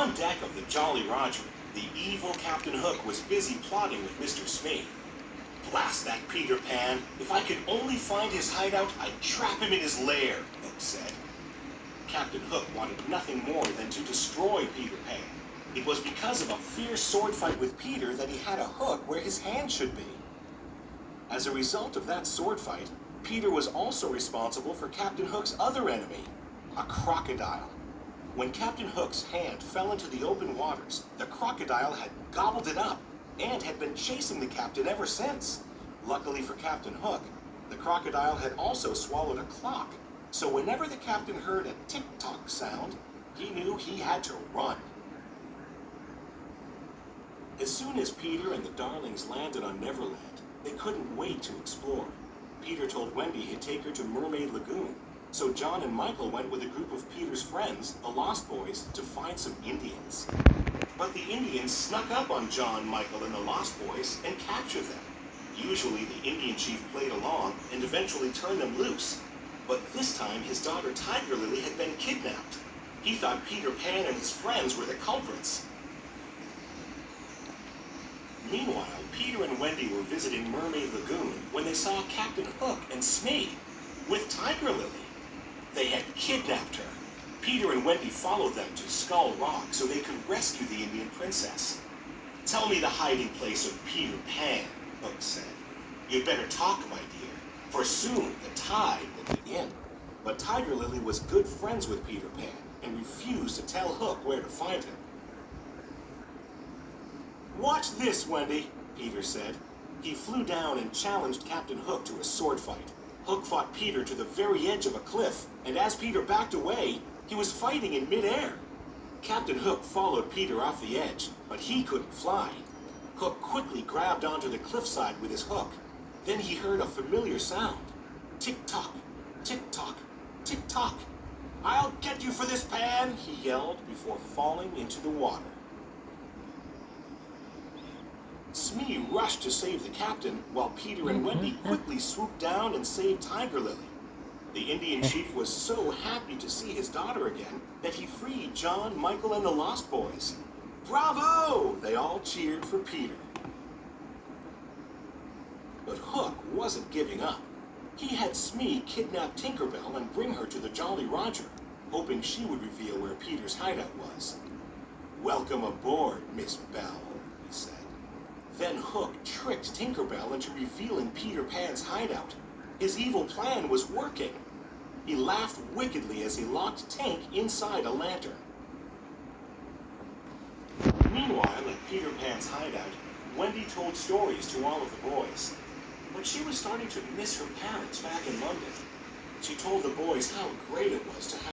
On deck of the Jolly Roger, the evil Captain Hook was busy plotting with Mr. Smee. "Blast that Peter Pan! If I could only find his hideout, I'd trap him in his lair," Hook said. Captain Hook wanted nothing more than to destroy Peter Pan. It was because of a fierce sword fight with Peter that he had a hook where his hand should be. As a result of that sword fight, Peter was also responsible for Captain Hook's other enemy, a crocodile. When Captain Hook's hand fell into the open waters, the crocodile had gobbled it up and had been chasing the captain ever since. Luckily for Captain Hook, the crocodile had also swallowed a clock, so whenever the captain heard a tick-tock sound, he knew he had to run. As soon as Peter and the Darlings landed on Neverland, they couldn't wait to explore. Peter told Wendy he'd take her to Mermaid Lagoon, so John and Michael went with a group of Peter's friends, the Lost Boys, to find some Indians. But the Indians snuck up on John, Michael, and the Lost Boys and captured them. Usually the Indian chief played along and eventually turned them loose. But this time his daughter Tiger Lily had been kidnapped. He thought Peter Pan and his friends were the culprits. Meanwhile, Peter and Wendy were visiting Mermaid Lagoon when they saw Captain Hook and Smee with Tiger Lily. They had kidnapped her. Peter and Wendy followed them to Skull Rock so they could rescue the Indian princess. "Tell me the hiding place of Peter Pan," Hook said. "You'd better talk, my dear, for soon the tide will be in." But Tiger Lily was good friends with Peter Pan and refused to tell Hook where to find him. "Watch this, Wendy," Peter said. He flew down and challenged Captain Hook to a sword fight. Hook fought Peter to the very edge of a cliff, and as Peter backed away, he was fighting in midair. Captain Hook followed Peter off the edge, but he couldn't fly. Hook quickly grabbed onto the cliffside with his hook. Then he heard a familiar sound. Tick-tock, tick-tock, tick-tock. "I'll get you for this, Pan!" he yelled before falling into the water. Smee rushed to save the captain, while Peter and Wendy quickly swooped down and saved Tiger Lily. The Indian chief was so happy to see his daughter again that he freed John, Michael, and the Lost Boys. "Bravo!" They all cheered for Peter. But Hook wasn't giving up. He had Smee kidnap Tinker Bell and bring her to the Jolly Roger, hoping she would reveal where Peter's hideout was. "Welcome aboard, Miss Bell," he said. Then Hook tricked Tinker Bell into revealing Peter Pan's hideout. His evil plan was working. He laughed wickedly as he locked Tink inside a lantern. Meanwhile, at Peter Pan's hideout, Wendy told stories to all of the boys. But she was starting to miss her parents back in London. She told the boys how great it was to have